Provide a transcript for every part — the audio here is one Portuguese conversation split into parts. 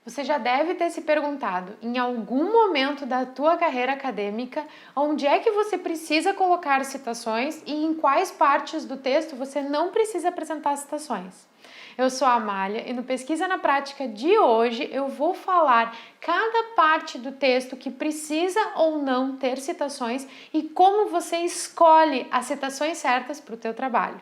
Você já deve ter se perguntado, em algum momento da tua carreira acadêmica, onde é que você precisa colocar citações e em quais partes do texto você não precisa apresentar citações. Eu sou a Amália e no Pesquisa na Prática de hoje eu vou falar cada parte do texto que precisa ou não ter citações e como você escolhe as citações certas para o teu trabalho.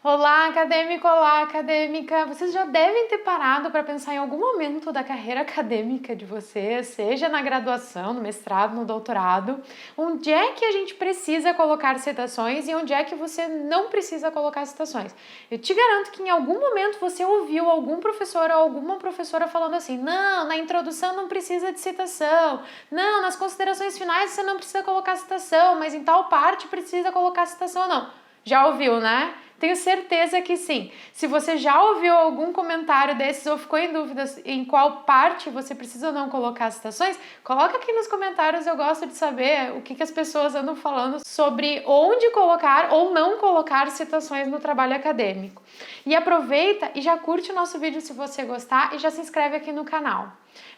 Olá, acadêmico! Olá, acadêmica! Vocês já devem ter parado para pensar em algum momento da carreira acadêmica de vocês, seja na graduação, no mestrado, no doutorado, onde é que a gente precisa colocar citações e onde é que você não precisa colocar citações. Eu te garanto que em algum momento você ouviu algum professor ou alguma professora falando assim: não, na introdução não precisa de citação, não, nas considerações finais você não precisa colocar citação, mas em tal parte precisa colocar citação ou não. Já ouviu, né? Tenho certeza que sim. Se você já ouviu algum comentário desses ou ficou em dúvidas em qual parte você precisa ou não colocar citações, coloca aqui nos comentários, eu gosto de saber o que as pessoas andam falando sobre onde colocar ou não colocar citações no trabalho acadêmico. E aproveita e já curte o nosso vídeo se você gostar e já se inscreve aqui no canal.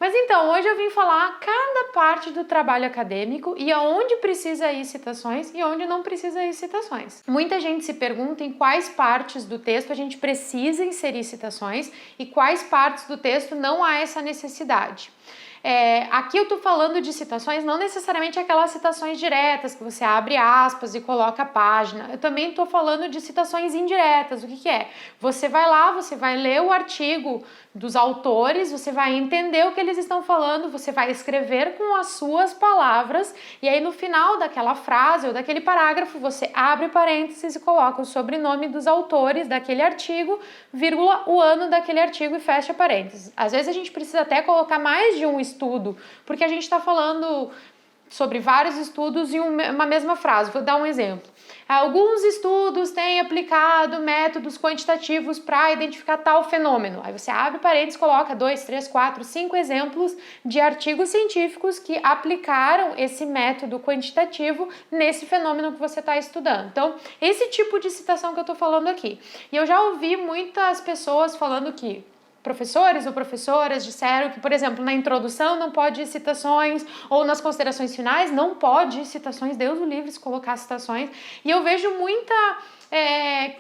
Mas então, hoje eu vim falar cada parte do trabalho acadêmico e aonde precisa ir citações e onde não precisa ir citações. Muita gente se pergunta em quais partes do texto a gente precisa inserir citações e quais partes do texto não há essa necessidade. Aqui eu tô falando de citações, não necessariamente aquelas citações diretas, que você abre aspas e coloca a página. Eu também tô falando de citações indiretas. O que é? Você vai lá, você vai ler o artigo dos autores, você vai entender o que eles estão falando, você vai escrever com as suas palavras, e aí no final daquela frase ou daquele parágrafo, você abre parênteses e coloca o sobrenome dos autores daquele artigo, vírgula, o ano daquele artigo e fecha parênteses. Às vezes a gente precisa até colocar mais de um estudo, porque a gente está falando sobre vários estudos em uma mesma frase. Vou dar um exemplo. Alguns estudos têm aplicado métodos quantitativos para identificar tal fenômeno. Aí você abre parênteses, coloca 2, 3, 4, 5 exemplos de artigos científicos que aplicaram esse método quantitativo nesse fenômeno que você está estudando. Então, esse tipo de citação que eu estou falando aqui. E eu já ouvi muitas pessoas falando que professores ou professoras disseram que, por exemplo, na introdução não pode citações, ou nas considerações finais não pode citações, Deus o livre se colocar citações, e eu vejo muita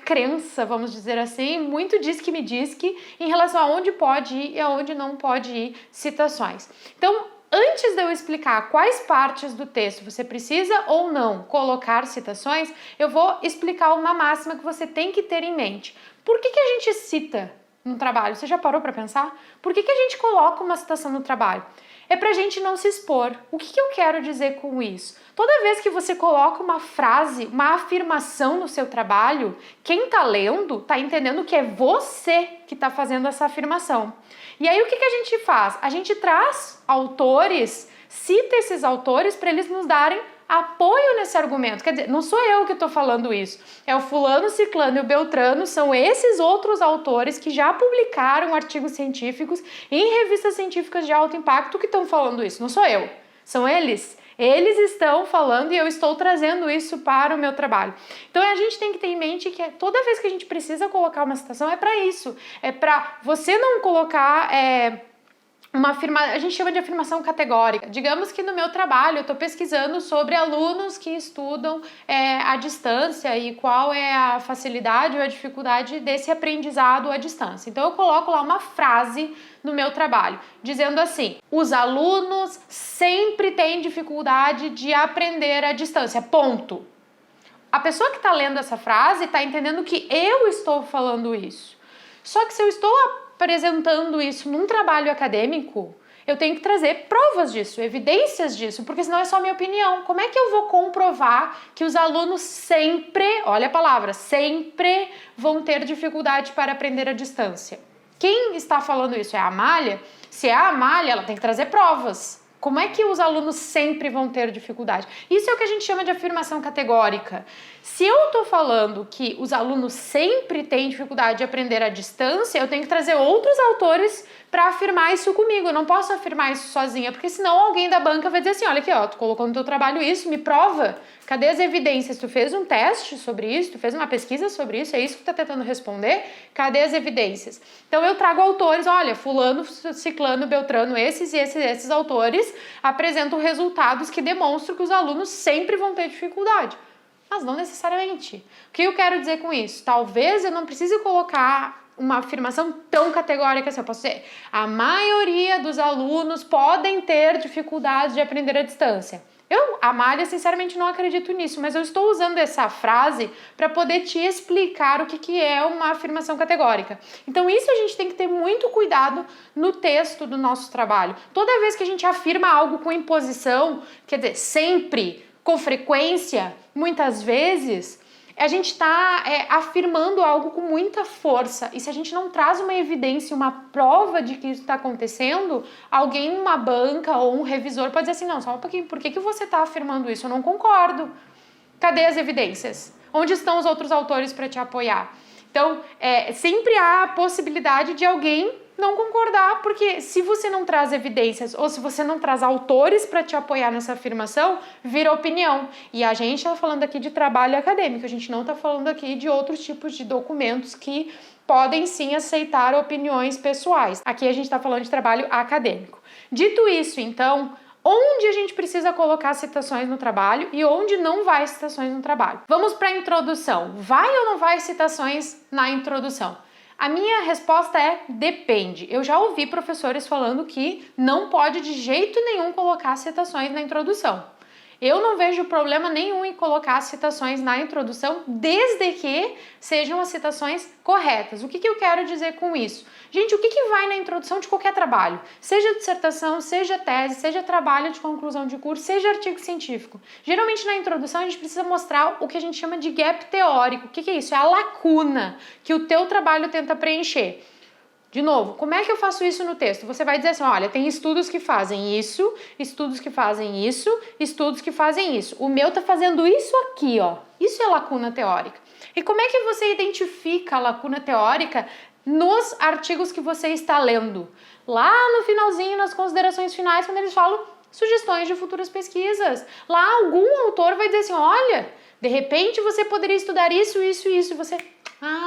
crença, vamos dizer assim, muito diz que me diz que em relação a onde pode ir e aonde não pode ir citações. Então, antes de eu explicar quais partes do texto você precisa ou não colocar citações, eu vou explicar uma máxima que você tem que ter em mente. Por que a gente cita no trabalho? Você já parou para pensar? Por que a gente coloca uma citação no trabalho? É pra gente não se expor. O que eu quero dizer com isso? Toda vez que você coloca uma frase, uma afirmação no seu trabalho, quem tá lendo tá entendendo que é você que tá fazendo essa afirmação. E aí o que a gente faz? A gente traz autores, cita esses autores para eles nos darem apoio nesse argumento. Quer dizer, não sou eu que estou falando isso, é o fulano, o ciclano e o beltrano, são esses outros autores que já publicaram artigos científicos em revistas científicas de alto impacto que estão falando isso, não sou eu, são eles. Eles estão falando e eu estou trazendo isso para o meu trabalho. Então a gente tem que ter em mente que toda vez que a gente precisa colocar uma citação é para isso, é para você não colocar a gente chama de afirmação categórica. Digamos que no meu trabalho eu estou pesquisando sobre alunos que estudam à distância e qual é a facilidade ou a dificuldade desse aprendizado à distância. Então eu coloco lá uma frase no meu trabalho, dizendo assim: os alunos sempre têm dificuldade de aprender à distância, ponto. A pessoa que está lendo essa frase está entendendo que eu estou falando isso. Só que se eu estou apresentando isso num trabalho acadêmico, eu tenho que trazer provas disso, evidências disso, porque senão é só minha opinião. Como é que eu vou comprovar que os alunos sempre, olha a palavra, sempre vão ter dificuldade para aprender à distância? Quem está falando isso é a Amália? Se é a Amália, ela tem que trazer provas. Como é que os alunos sempre vão ter dificuldade? Isso é o que a gente chama de afirmação categórica. Se eu estou falando que os alunos sempre têm dificuldade de aprender à distância, eu tenho que trazer outros autores para afirmar isso comigo. Eu não posso afirmar isso sozinha, porque senão alguém da banca vai dizer assim: olha aqui, ó, tu colocou no teu trabalho isso, me prova Cadê as evidências? Tu fez um teste sobre isso? Tu fez uma pesquisa sobre isso? É isso que tu tá tentando responder? Cadê as evidências? Então eu trago autores, olha, fulano, ciclano, beltrano, esses autores apresentam resultados que demonstram que os alunos sempre vão ter dificuldade. Mas não necessariamente. O que eu quero dizer com isso? Talvez eu não precise colocar uma afirmação tão categórica assim. Eu posso dizer, a maioria dos alunos podem ter dificuldades de aprender à distância. Eu, Amália, sinceramente não acredito nisso, mas eu estou usando essa frase para poder te explicar o que é uma afirmação categórica. Então isso a gente tem que ter muito cuidado no texto do nosso trabalho. Toda vez que a gente afirma algo com imposição, quer dizer, sempre, com frequência, muitas vezes, a gente está afirmando algo com muita força. E se a gente não traz uma evidência, uma prova de que isso está acontecendo, alguém numa banca ou um revisor pode dizer assim, não, só um pouquinho, por que você está afirmando isso? Eu não concordo. Cadê as evidências? Onde estão os outros autores para te apoiar? Então, sempre há a possibilidade de alguém não concordar, porque se você não traz evidências ou se você não traz autores para te apoiar nessa afirmação, vira opinião. E a gente está falando aqui de trabalho acadêmico, a gente não está falando aqui de outros tipos de documentos que podem sim aceitar opiniões pessoais. Aqui a gente está falando de trabalho acadêmico. Dito isso, então, onde a gente precisa colocar citações no trabalho e onde não vai citações no trabalho? Vamos para a introdução. Vai ou não vai citações na introdução? A minha resposta é depende. Eu já ouvi professores falando que não pode de jeito nenhum colocar citações na introdução. Eu não vejo problema nenhum em colocar citações na introdução, desde que sejam as citações corretas. O que eu quero dizer com isso? Gente, o que vai na introdução de qualquer trabalho? Seja dissertação, seja tese, seja trabalho de conclusão de curso, seja artigo científico. Geralmente na introdução a gente precisa mostrar o que a gente chama de gap teórico. O que é isso? É a lacuna que o teu trabalho tenta preencher. De novo, como é que eu faço isso no texto? Você vai dizer assim, olha, tem estudos que fazem isso, estudos que fazem isso, estudos que fazem isso. O meu tá fazendo isso aqui, ó. Isso é lacuna teórica. E como é que você identifica a lacuna teórica nos artigos que você está lendo? Lá no finalzinho, nas considerações finais, quando eles falam sugestões de futuras pesquisas. Lá algum autor vai dizer assim, olha, de repente você poderia estudar isso, isso e isso. E você,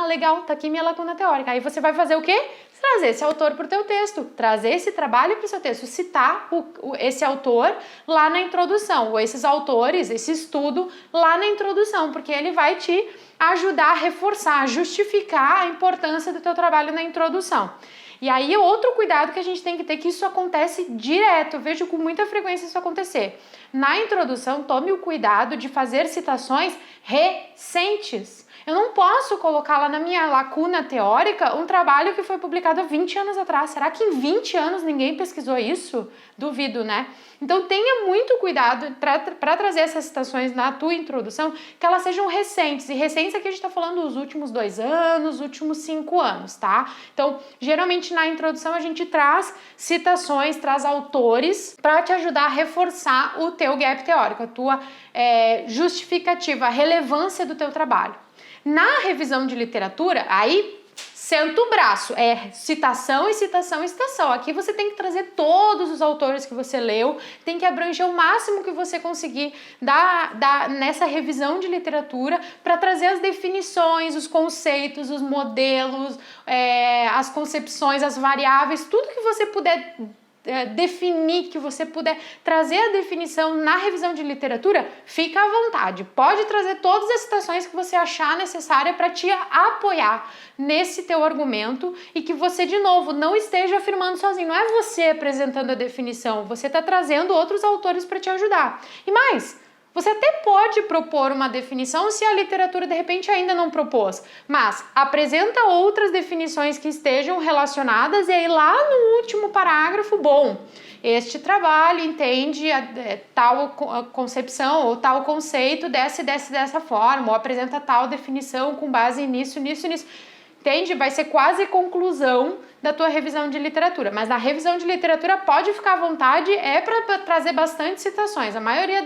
legal, tá aqui minha lacuna teórica. Aí você vai fazer o quê? Trazer esse autor para o teu texto, trazer esse trabalho para o seu texto, citar esse autor lá na introdução, ou esses autores, esse estudo lá na introdução, porque ele vai te ajudar a reforçar, a justificar a importância do teu trabalho na introdução. E aí outro cuidado que a gente tem que ter, que isso acontece direto, eu vejo com muita frequência isso acontecer. Na introdução, tome o cuidado de fazer citações recentes. Eu não posso colocar lá na minha lacuna teórica um trabalho que foi publicado há 20 anos atrás. Será que em 20 anos ninguém pesquisou isso? Duvido, né? Então tenha muito cuidado para trazer essas citações na tua introdução, que elas sejam recentes. E recentes aqui a gente está falando dos últimos 2 anos, últimos 5 anos, tá? Então, geralmente na introdução a gente traz citações, traz autores para te ajudar a reforçar o teu gap teórico, a tua justificativa, a relevância do teu trabalho. Na revisão de literatura, aí senta o braço, citação e citação e citação. Aqui você tem que trazer todos os autores que você leu, tem que abranger o máximo que você conseguir nessa revisão de literatura para trazer as definições, os conceitos, os modelos, as concepções, as variáveis, tudo que você puder definir, que você puder trazer a definição na revisão de literatura, fica à vontade. Pode trazer todas as citações que você achar necessária para te apoiar nesse teu argumento e que você, de novo, não esteja afirmando sozinho. Não é você apresentando a definição, você está trazendo outros autores para te ajudar. E mais, você até pode propor uma definição se a literatura de repente ainda não propôs, mas apresenta outras definições que estejam relacionadas e aí lá no último parágrafo, este trabalho entende tal concepção ou tal conceito dessa forma, ou apresenta tal definição com base nisso. Entende? Vai ser quase conclusão da tua revisão de literatura. Mas na revisão de literatura pode ficar à vontade, para trazer bastante citações. A maioria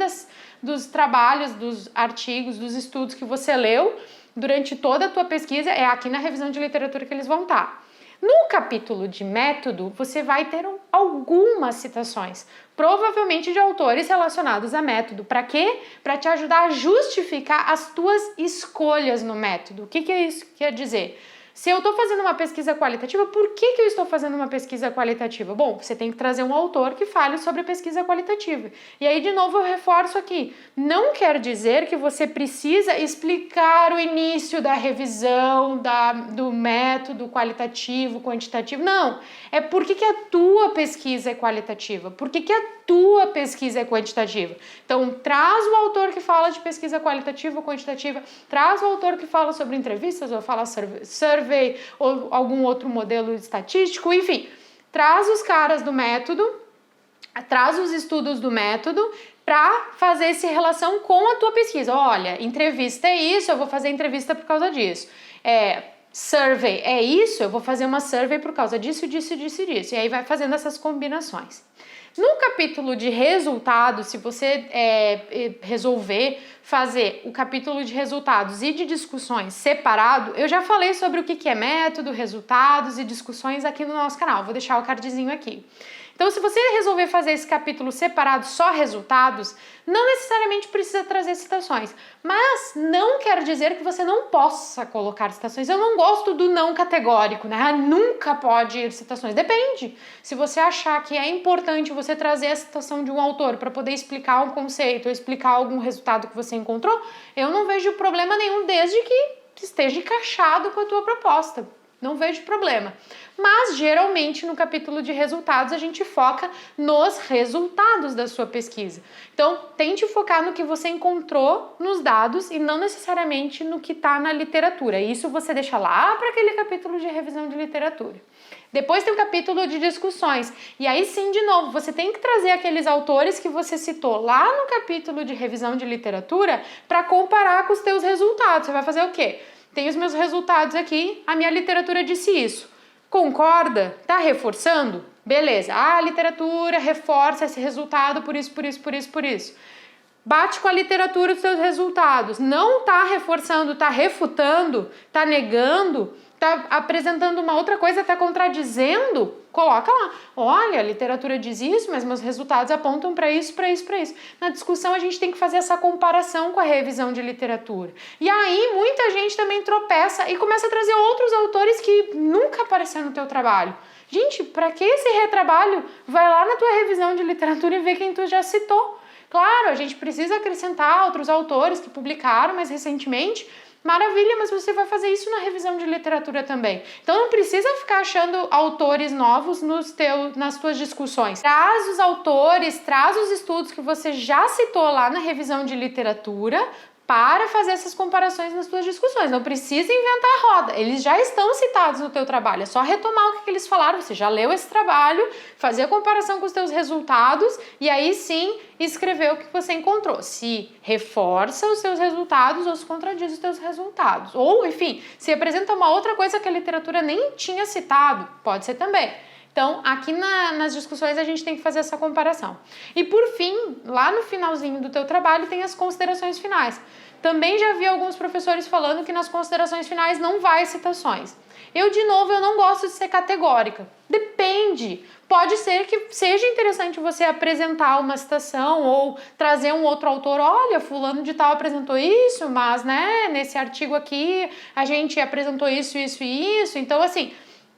dos trabalhos, dos artigos, dos estudos que você leu durante toda a tua pesquisa é aqui na revisão de literatura que eles vão estar. No capítulo de método, você vai ter algumas citações, provavelmente de autores relacionados a método. Para quê? Para te ajudar a justificar as tuas escolhas no método. O que isso quer dizer? Se eu estou fazendo uma pesquisa qualitativa, por que eu estou fazendo uma pesquisa qualitativa? Bom, você tem que trazer um autor que fale sobre pesquisa qualitativa. E aí, de novo, eu reforço aqui. Não quer dizer que você precisa explicar o início da revisão do método qualitativo, quantitativo. Não. É por que a tua pesquisa é qualitativa? Por que a tua pesquisa é quantitativa? Então, traz o autor que fala de pesquisa qualitativa ou quantitativa, traz o autor que fala sobre entrevistas ou fala survey ou algum outro modelo estatístico, enfim, traz os caras do método, traz os estudos do método para fazer essa relação com a tua pesquisa. Olha, entrevista é isso, eu vou fazer entrevista por causa disso. Survey é isso, eu vou fazer uma survey por causa disso, disso, disso e disso. E aí vai fazendo essas combinações. No capítulo de resultados, se você resolver fazer o capítulo de resultados e de discussões separado, eu já falei sobre o que é método, resultados e discussões aqui no nosso canal. Vou deixar o cardzinho aqui. Então, se você resolver fazer esse capítulo separado, só resultados, não necessariamente precisa trazer citações, mas não quer dizer que você não possa colocar citações. Eu não gosto do não categórico, né? Nunca pode ir citações. Depende. Se você achar que é importante você trazer a citação de um autor para poder explicar um conceito ou explicar algum resultado que você encontrou, eu não vejo problema nenhum, desde que esteja encaixado com a tua proposta. Não vejo problema. Mas, geralmente, no capítulo de resultados, a gente foca nos resultados da sua pesquisa. Então, tente focar no que você encontrou nos dados e não necessariamente no que está na literatura. Isso você deixa lá para aquele capítulo de revisão de literatura. Depois tem o capítulo de discussões. E aí sim, de novo, você tem que trazer aqueles autores que você citou lá no capítulo de revisão de literatura para comparar com os teus resultados. Você vai fazer o quê? Tem os meus resultados aqui, a minha literatura disse isso. Concorda? Tá reforçando? Beleza. A literatura reforça esse resultado por isso, por isso, por isso, por isso. Bate com a literatura os seus resultados. Não tá reforçando, tá refutando, tá negando, tá apresentando uma outra coisa, tá contradizendo, coloca lá. Olha, a literatura diz isso, mas meus resultados apontam para isso, para isso, para isso. Na discussão a gente tem que fazer essa comparação com a revisão de literatura. E aí muita gente também tropeça e começa a trazer outros autores que nunca apareceram no teu trabalho. Gente, para que esse retrabalho? Vai lá na tua revisão de literatura e vê quem tu já citou. Claro, a gente precisa acrescentar outros autores que publicaram mais recentemente. Maravilha, mas você vai fazer isso na revisão de literatura também. Então não precisa ficar achando autores novos nas tuas discussões. Traz os autores, traz os estudos que você já citou lá na revisão de literatura para fazer essas comparações nas tuas discussões. Não precisa inventar a roda, eles já estão citados no teu trabalho, é só retomar o que eles falaram, você já leu esse trabalho, fazer a comparação com os teus resultados e aí sim escrever o que você encontrou. Se reforça os seus resultados ou se contradiz os teus resultados. Ou, enfim, se apresenta uma outra coisa que a literatura nem tinha citado, pode ser também. Então, aqui nas discussões a gente tem que fazer essa comparação. E por fim, lá no finalzinho do teu trabalho tem as considerações finais. Também já vi alguns professores falando que nas considerações finais não vai citações. Eu, de novo, eu não gosto de ser categórica. Depende. Pode ser que seja interessante você apresentar uma citação ou trazer um outro autor. Olha, fulano de tal apresentou isso, mas, né, nesse artigo aqui a gente apresentou isso, isso e isso. Então, assim,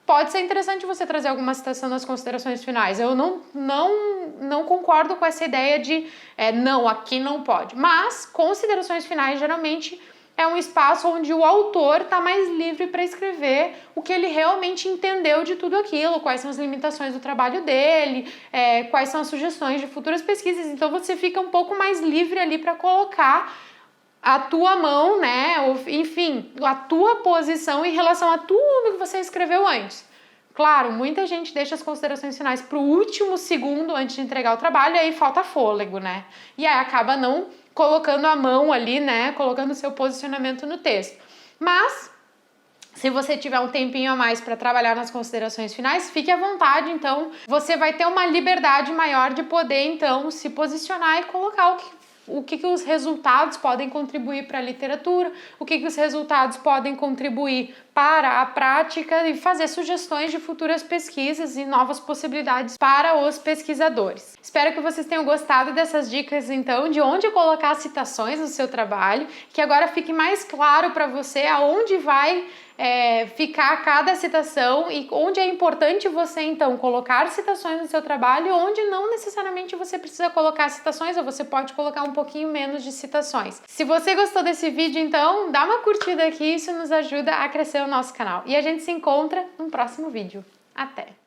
pode ser interessante você trazer alguma citação nas considerações finais. Eu não concordo com essa ideia de não, aqui não pode. Mas considerações finais geralmente é um espaço onde o autor está mais livre para escrever o que ele realmente entendeu de tudo aquilo, quais são as limitações do trabalho dele, quais são as sugestões de futuras pesquisas. Então você fica um pouco mais livre ali para colocar a tua mão, né, ou, enfim, a tua posição em relação a tudo que você escreveu antes. Claro, muita gente deixa as considerações finais para o último segundo antes de entregar o trabalho e aí falta fôlego, né? E aí acaba não colocando a mão ali, né, colocando o seu posicionamento no texto. Mas, se você tiver um tempinho a mais para trabalhar nas considerações finais, fique à vontade, então você vai ter uma liberdade maior de poder, então, se posicionar e colocar o que o que os resultados podem contribuir para a literatura, o que os resultados podem contribuir para a prática e fazer sugestões de futuras pesquisas e novas possibilidades para os pesquisadores. Espero que vocês tenham gostado dessas dicas, então, de onde colocar citações no seu trabalho, que agora fique mais claro para você aonde vai ficar cada citação e onde é importante você, então, colocar citações no seu trabalho e onde não necessariamente você precisa colocar citações ou você pode colocar um pouquinho menos de citações. Se você gostou desse vídeo, então, dá uma curtida aqui, isso nos ajuda a crescer o nosso canal. E a gente se encontra no próximo vídeo. Até!